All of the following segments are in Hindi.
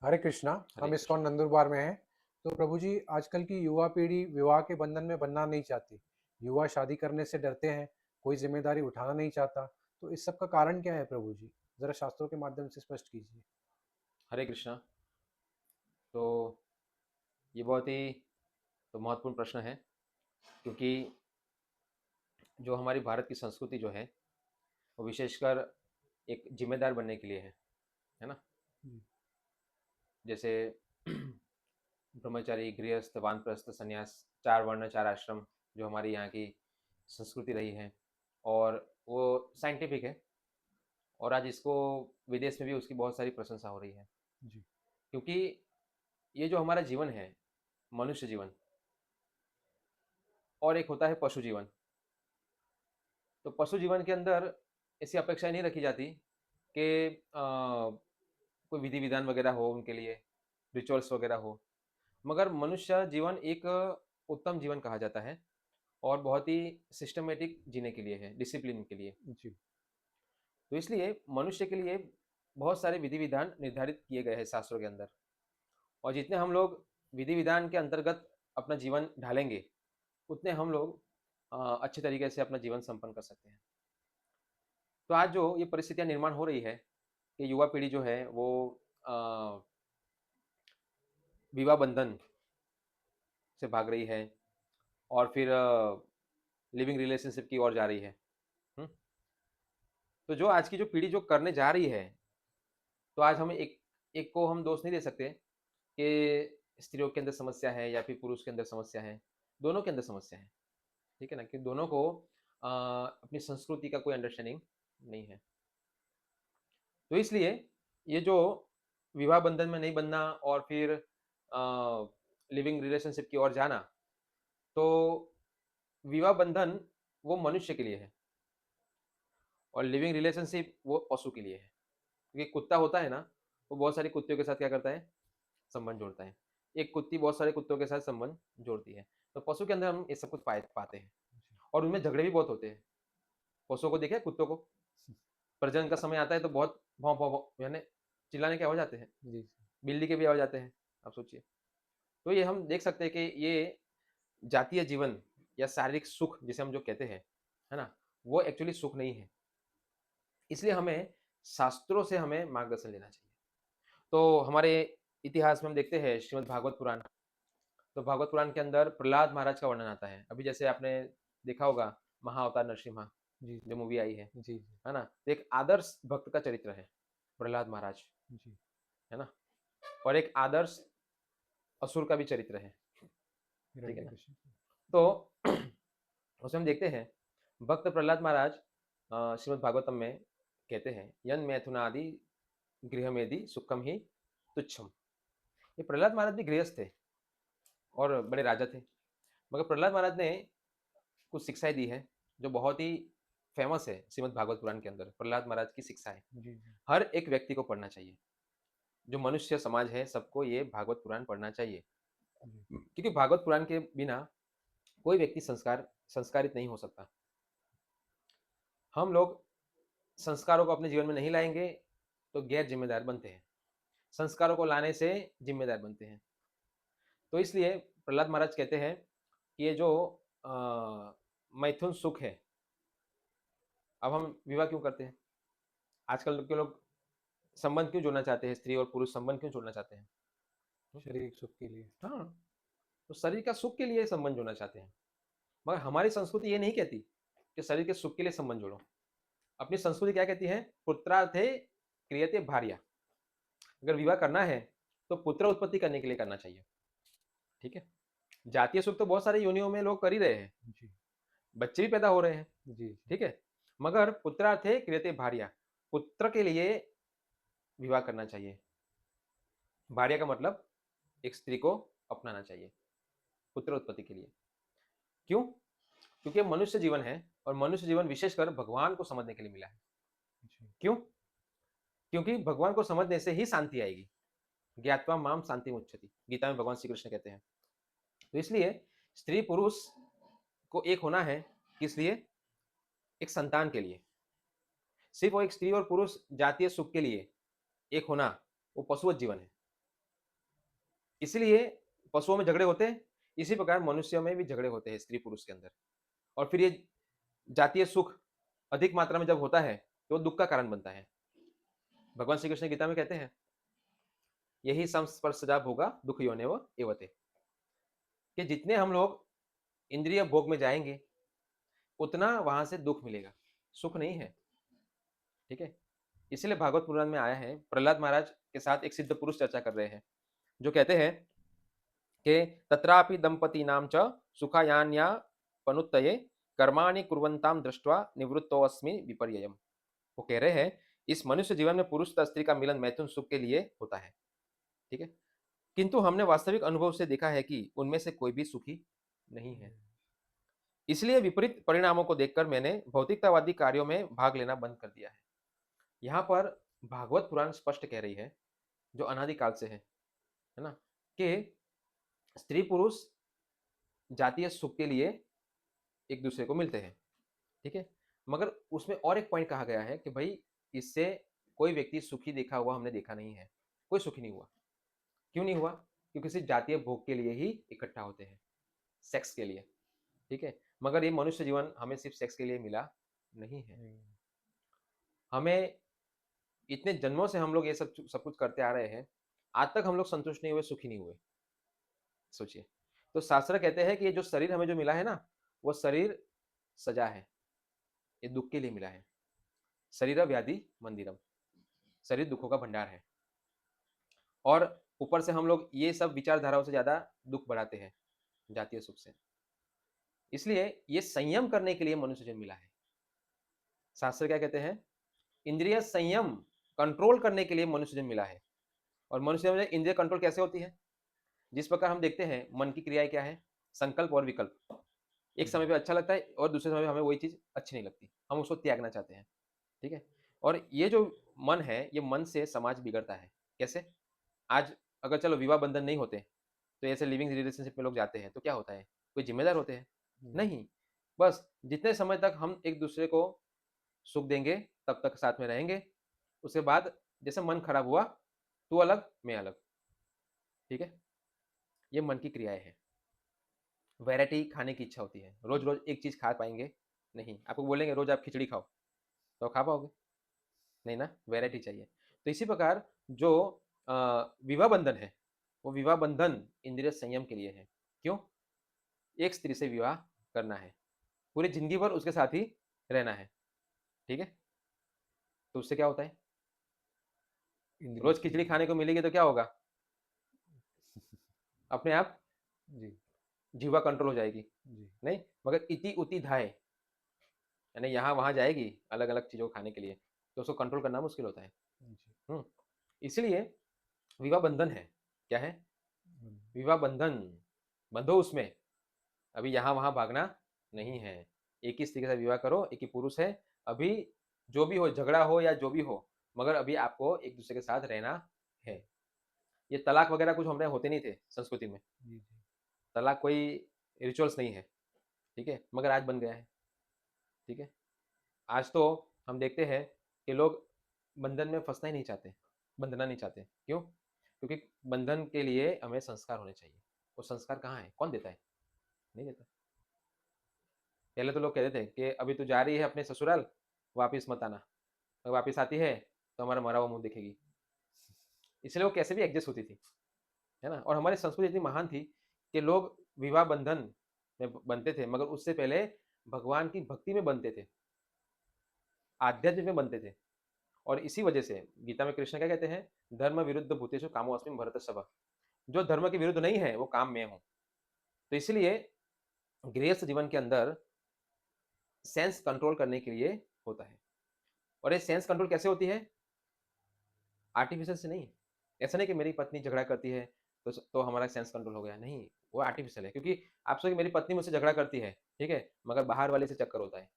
हरे कृष्णा। हरे हम कृष्ण। इस्कॉन नंदुरबार में हैं। तो प्रभु जी, आजकल की युवा पीढ़ी विवाह के बंधन में बनना नहीं चाहती। युवा शादी करने से डरते हैं, कोई ज़िम्मेदारी उठाना नहीं चाहता। तो इस सब का कारण क्या है प्रभु जी? ज़रा शास्त्रों के माध्यम से स्पष्ट कीजिए। हरे कृष्णा। तो ये बहुत ही महत्वपूर्ण प्रश्न है, क्योंकि जो हमारी भारत की संस्कृति जो है, वो विशेषकर एक जिम्मेदार बनने के लिए है ना? जी, जैसे ब्रह्मचारी, गृहस्थ, वानप्रस्थ, संन्यास, 4 वर्ण, 4 आश्रम जो हमारी यहाँ की संस्कृति रही है, और वो साइंटिफिक है, और आज इसको विदेश में भी उसकी बहुत सारी प्रशंसा हो रही है। जी, क्योंकि ये जो हमारा जीवन है, मनुष्य जीवन, और एक होता है पशु जीवन। तो पशु जीवन के अंदर ऐसी अपेक्षाएं नहीं रखी जाती कि कोई विधि विधान वगैरह हो उनके लिए, रिचुअल्स वगैरह हो। मगर मनुष्य जीवन एक उत्तम जीवन कहा जाता है, और बहुत ही सिस्टमेटिक जीने के लिए है, डिसिप्लिन के लिए। जी, तो इसलिए मनुष्य के लिए बहुत सारे विधि विधान निर्धारित किए गए हैं शास्त्रों के अंदर, और जितने हम लोग विधि विधान के अंतर्गत अपना जीवन ढालेंगे, उतने हम लोग अच्छे तरीके से अपना जीवन संपन्न कर सकते हैं। तो आज जो ये परिस्थितियाँ निर्माण हो रही है कि युवा पीढ़ी जो है वो अ, विवाह बंधन से भाग रही है, और फिर लिविंग रिलेशनशिप की ओर जा रही है। हुँ? तो जो आज की जो पीढ़ी जो करने जा रही है, तो आज हम एक एक को हम दोष नहीं दे सकते कि स्त्रियों के अंदर समस्या है या फिर पुरुष के अंदर समस्या है। दोनों के अंदर समस्या है, ठीक है ना? कि दोनों को अपनी संस्कृति का कोई अंडरस्टैंडिंग नहीं है। तो इसलिए ये जो विवाह बंधन में नहीं बनना, और फिर लिविंग रिलेशनशिप की ओर जाना, तो विवाह बंधन वो मनुष्य के लिए है, और लिविंग रिलेशनशिप वो पशु के लिए है। क्योंकि कुत्ता होता है ना, वो बहुत सारी कुत्तियों के साथ क्या करता है? संबंध जोड़ता है। एक कुत्ती बहुत सारे कुत्तों के साथ संबंध जोड़ती है। तो पशु के अंदर हम ये सब कुछ पाते हैं, और उनमें झगड़े भी बहुत होते हैं। पशुओं को देखिए, कुत्तों को प्रजनन का समय आता है तो बहुत भौं भौं भौं यानी चिल्लाने के आवाज आते हैं। जी, जी, बिल्ली के भी आवाज आते हैं, आप सोचिए। तो ये हम देख सकते हैं कि ये जातीय जीवन या शारीरिक सुख जिसे हम जो कहते हैं, है ना? वो एक्चुअली सुख नहीं है। इसलिए हमें शास्त्रों से हमें मार्गदर्शन लेना चाहिए। तो हमारे इतिहास में हम देखते हैं श्रीमद् भागवत पुराण। तो भागवत पुराण के अंदर प्रहलाद महाराज का वर्णन आता है। अभी जैसे आपने देखा होगा महाअवतार नरसिम्हा जी, जो मूवी आई जी, जी, है ना? तो एक आदर्श भक्त का चरित्र है प्रहलाद महाराज, जी, है ना? और एक आदर्श असुर का भी चरित्र है, ठीक है ना? हिरण्यकशिपु। तो उसमें हम देखते हैं भक्त प्रहलाद महाराज श्रीमद् भागवतम में कहते हैं, यन मैथुनादि गृहमेदि सुखम ही तुच्छम। ये प्रहलाद महाराज भी गृहस्थ थे और बड़े राजा थे, मगर प्रहलाद महाराज ने कुछ शिक्षाएं दी है जो बहुत ही फेमस है श्रीमद् भागवत पुराण के अंदर। प्रहलाद महाराज की शिक्षा है, जी, जी, हर एक व्यक्ति को पढ़ना चाहिए। जो मनुष्य समाज है सबको ये भागवत पुराण पढ़ना चाहिए, जी, क्योंकि भागवत पुराण के बिना कोई व्यक्ति संस्कारित नहीं हो सकता। हम लोग संस्कारों को अपने जीवन में नहीं लाएंगे तो गैर जिम्मेदार बनते हैं, संस्कारों को लाने से जिम्मेदार बनते हैं। तो इसलिए प्रहलाद महाराज कहते हैं कि ये जो मैथुन सुख है, अब हम विवाह क्यों करते हैं? आजकल के लोग संबंध क्यों जोड़ना चाहते हैं? स्त्री और पुरुष संबंध क्यों जोड़ना चाहते हैं? शारीरिक सुख के लिए। हाँ, तो शरीर का सुख के लिए संबंध जोड़ना चाहते हैं। मगर हमारी संस्कृति ये नहीं कहती कि शरीर के सुख के लिए संबंध जोड़ो। अपनी संस्कृति क्या कहती है? पुत्रार्थे क्रियते भार्या। अगर विवाह करना है तो पुत्र उत्पत्ति करने के लिए करना चाहिए, ठीक है? जातीय सुख तो बहुत सारे योनियों में लोग कर ही रहे हैं, जी, बच्चे भी पैदा हो रहे हैं, जी, जी, ठीक है? मगर पुत्रार्थे क्रियते भार्या, पुत्र के लिए विवाह करना चाहिए। भार्या का मतलब एक स्त्री को अपनाना चाहिए पुत्र उत्पत्ति के लिए। क्यों? क्योंकि ये मनुष्य जीवन है, और मनुष्य जीवन विशेषकर भगवान को समझने के लिए मिला है। जी, क्यों? क्योंकि भगवान को समझने से ही शांति आएगी। ज्ञात्वा माम शांति मुच्छति, गीता में भगवान श्री कृष्ण कहते हैं। तो इसलिए स्त्री पुरुष को एक होना है, किस लिए? एक संतान के लिए। सिर्फ वो एक स्त्री और पुरुष जातीय सुख के लिए एक होना, वो पशुवत जीवन है। इसलिए पशुओं में झगड़े होते हैं, इसी प्रकार मनुष्यों में भी झगड़े होते हैं स्त्री पुरुष के अंदर। और फिर ये जातीय सुख अधिक मात्रा में जब होता है तो दुख का कारण बनता है। भगवान श्री कृष्ण गीता में कहते हैं, यही संस्पर्शजा भोगा दुख योनिव एवते, कि जितने हम लोग इंद्रिय भोग में जाएंगे उतना वहां से दुख मिलेगा, सुख नहीं है। ठीक है, इसलिए भागवत पुराण में आया है, प्रहलाद महाराज के साथ एक सिद्ध पुरुष चर्चा कर रहे हैं, जो कहते हैं कि तत्रापि दंपति नाम च सुखायान्या पनुत्तये कर्माणि कुर्वन्ताम दृष्ट्वा निवृत्तोऽस्मि विपर्ययम्। वो कह रहे हैं, इस मनुष्य जीवन में पुरुष तथा स्त्री का मिलन मैथुन सुख के लिए होता है। ठीक है, किंतु हमने वास्तविक अनुभव से देखा है कि उनमें से कोई भी सुखी नहीं है। इसलिए विपरीत परिणामों को देखकर मैंने भौतिकतावादी कार्यों में भाग लेना बंद कर दिया है। यहाँ पर भागवत पुराण स्पष्ट कह रही है, जो अनादिकाल से है ना, कि स्त्री पुरुष जातीय सुख के लिए एक दूसरे को मिलते हैं। ठीक है, मगर उसमें और एक पॉइंट कहा गया है कि भाई इससे कोई व्यक्ति सुखी देखा हुआ हमने देखा नहीं है, कोई सुखी नहीं हुआ। क्यों नहीं हुआ? क्योंकि सिर्फ जातीय भोग के लिए ही इकट्ठा होते हैं, सेक्स के लिए। ठीक है, मगर ये मनुष्य जीवन हमें सिर्फ सेक्स के लिए मिला नहीं है। हमें इतने जन्मों से हम लोग ये सब कुछ करते आ रहे हैं, आज तक हम लोग संतुष्ट नहीं हुए, सुखी नहीं हुए। सोचिए, तो शास्त्र कहते हैं कि ये जो शरीर हमें जो मिला है ना, वो शरीर सजा है, ये दुख के लिए मिला है। शरीर व्याधि मंदिरम, शरीर दुखों का भंडार है। और ऊपर से हम लोग ये सब विचारधाराओं से ज्यादा दुख बढ़ाते हैं जातीय सुख से। इसलिए ये संयम करने के लिए मनुष्य जन्म मिला है। शास्त्र क्या कहते हैं? इंद्रिय संयम, कंट्रोल करने के लिए मनुष्य जन्म मिला है। और मनुष्य में इंद्रिय कंट्रोल कैसे होती है? जिस प्रकार हम देखते हैं मन की क्रियाएं क्या है, संकल्प और विकल्प। एक समय पे अच्छा लगता है और दूसरे समय पे हमें वही चीज अच्छी नहीं लगती, हम उसको त्यागना चाहते हैं। ठीक है, और ये जो मन है, ये मन से समाज बिगड़ता है। कैसे? आज अगर चलो विवाह बंधन नहीं होते तो ऐसे लिविंग रिलेशनशिप में लोग जाते हैं तो क्या होता है? कोई जिम्मेदार होते हैं? नहीं। बस जितने समय तक हम एक दूसरे को सुख देंगे तब तक साथ में रहेंगे। उसके बाद जैसे मन खराब हुआ, तू अलग मैं अलग। ठीक है, ये मन की क्रियाएं हैं। वैरायटी खाने की इच्छा होती है, रोज रोज एक चीज खा पाएंगे नहीं। आपको बोलेंगे रोज आप खिचड़ी खाओ तो खा पाओगे नहीं ना, वैरायटी चाहिए। तो इसी प्रकार जो विवाह बंधन है, वो विवाह बंधन इंद्रिय संयम के लिए है। क्यों? एक स्त्री से विवाह करना है, पूरी जिंदगी भर उसके साथ ही रहना है। ठीक है, तो उससे क्या होता है? रोज खिचड़ी खाने को मिलेगी तो क्या होगा? अपने आप जी, जीवा कंट्रोल हो जाएगी। जी, नहीं, मगर इति उति धाय, यानी यहाँ वहां जाएगी अलग अलग चीजों को खाने के लिए, तो उसको कंट्रोल करना मुश्किल होता है। जी। इसलिए विवाह बंधन है। क्या है? विवाह बंधन, बंधो उसमें, अभी यहाँ वहां भागना नहीं है। एक ही स्त्री के साथ विवाह करो, एक ही पुरुष है। अभी जो भी हो, झगड़ा हो या जो भी हो, मगर अभी आपको एक दूसरे के साथ रहना है। ये तलाक वगैरह कुछ हमारे होते नहीं थे संस्कृति में, जी, तलाक कोई रिचुअल्स नहीं है। ठीक है, मगर आज बन गया है। ठीक है, आज तो हम देखते हैं कि लोग बंधन में फंसना ही नहीं चाहते, बंधना नहीं चाहते। क्यों? क्योंकि बंधन के लिए हमें संस्कार होने चाहिए। वो संस्कार कहाँ है? कौन देता है? नहीं देता। पहले तो लोग कहते थे कि अभी तू जा रही है अपने ससुराल, वापिस मत आना, अगर वापिस आती है तो हमारा मरा हुआ मुंह देखेगी। इसलिए वो कैसे भी एडजस्ट होती थी, है ना। और हमारी संस्कृति इतनी महान थी कि लोग विवाह बंधन में बनते थे, मगर उससे पहले भगवान की भक्ति में बनते थे, आध्यात्म में बनते थे। और इसी वजह से गीता में कृष्ण क्या कहते हैं? धर्म विरुद्ध भूतेषु कामोऽस्मि भरतर्षभ, जो धर्म के विरुद्ध नहीं है वो काम में हूं। तो इसलिए गृहस्थ जीवन के अंदर सेंस कंट्रोल करने के लिए होता है। और ये सेंस कंट्रोल कैसे होती है? आर्टिफिशियल से नहीं। ऐसा नहीं कि मेरी पत्नी झगड़ा करती है तो हमारा सेंस कंट्रोल हो गया, नहीं, वो आर्टिफिशियल है। क्योंकि आप सोचिए मेरी पत्नी मुझसे झगड़ा करती है, ठीक है, मगर बाहर वाले से चक्कर होता है,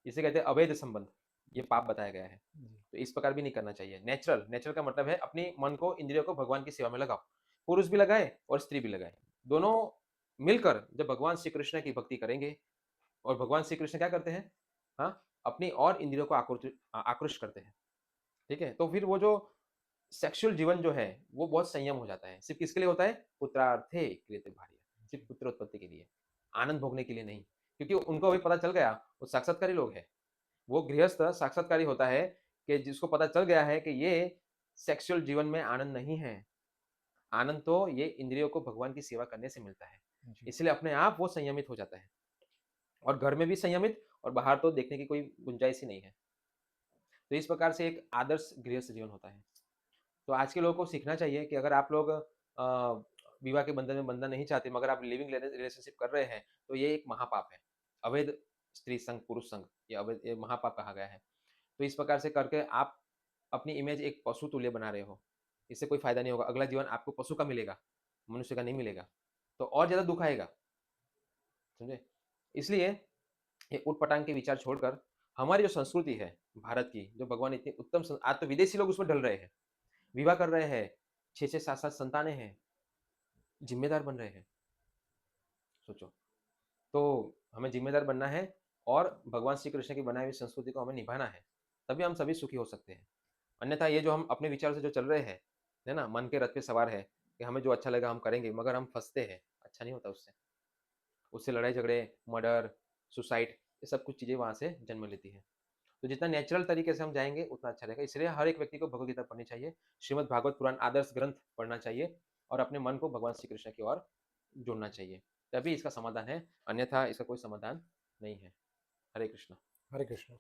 इसे कहते हैं अवैध संबंध, ये पाप बताया गया है। तो इस प्रकार भी नहीं करना चाहिए। नेचुरल, नेचुरल का मतलब है अपनी मन को, इंद्रियों को भगवान की सेवा में लगाओ। पुरुष भी लगाए और स्त्री भी लगाए, दोनों मिलकर जब भगवान श्री कृष्ण की भक्ति करेंगे, और भगवान श्री कृष्ण क्या करते हैं? हाँ, अपनी और इंद्रियों को आकृष्ट करते हैं। ठीक है, तो फिर वो जो सेक्सुअल जीवन जो है वो बहुत संयम हो जाता है। सिर्फ़ किसके लिए होता है? पुत्रार्थे क्रियते भार्या, सिर्फ़ पुत्र उत्पत्ति के लिए, आनंद भोगने के लिए नहीं। क्योंकि उनको अभी पता चल गया, वो साक्षात्कारी लोग हैं। वो गृहस्थ साक्षात्कारी होता है कि जिसको पता चल गया है कि ये सेक्सुअल जीवन में आनंद नहीं है। आनंद तो ये इंद्रियों को भगवान की सेवा करने से मिलता है। जी, इसलिए अपने आप वो संयमित हो जाता है और घर में भी संयमित और बाहर तो देखने की कोई गुंजाइश ही नहीं है। तो इस प्रकार से एक आदर्श गृहस्थ जीवन होता है। तो आज के लोगों को सीखना चाहिए कि अगर आप लोग विवाह के बंधन में बंधना नहीं चाहते मगर आप लिविंग रिलेशनशिप कर रहे हैं, तो ये एक महापाप है। अवैध स्त्री संग, पुरुष संग, ये महापाप कहा गया है। तो इस प्रकार से करके आप अपनी इमेज एक पशु तुल्य बना रहे हो। इससे कोई फ़ायदा नहीं होगा। अगला जीवन आपको पशु का मिलेगा, मनुष्य का नहीं मिलेगा। तो और ज़्यादा दुःख आएगा, समझे? इसलिए ये ऊट-पटांग के विचार छोड़कर हमारी जो संस्कृति है भारत की, जो भगवान इतनी उत्तम सं आज तो विदेशी लोग उसमें ढल रहे हैं। विवाह कर रहे हैं, 6-6 7-7 संतानें हैं, ज़िम्मेदार बन रहे हैं, सोचो। तो हमें ज़िम्मेदार बनना है और भगवान श्री कृष्ण की बनाई हुई संस्कृति को हमें निभाना है, तभी हम सभी सुखी हो सकते हैं। अन्यथा ये जो हम अपने विचार से जो चल रहे हैं, है ना? मन के रथ पे सवार है कि हमें जो अच्छा लगा हम करेंगे, मगर हम फँसते हैं, अच्छा नहीं होता उससे। उससे लड़ाई-झगड़े, मर्डर, सुसाइड ये सब कुछ चीज़ें वहाँ से जन्म लेती हैं। तो जितना नेचुरल तरीके से हम जाएँगे उतना अच्छा रहेगा। इसलिए हर एक व्यक्ति को भगवद गीता पढ़नी चाहिए, श्रीमद् भागवत पुराण आदर्श ग्रंथ पढ़ना चाहिए और अपने मन को भगवान श्री कृष्ण की ओर जोड़ना चाहिए। तभी इसका समाधान है, अन्यथा इसका कोई समाधान नहीं है। हरे कृष्ण। हरे कृष्ण।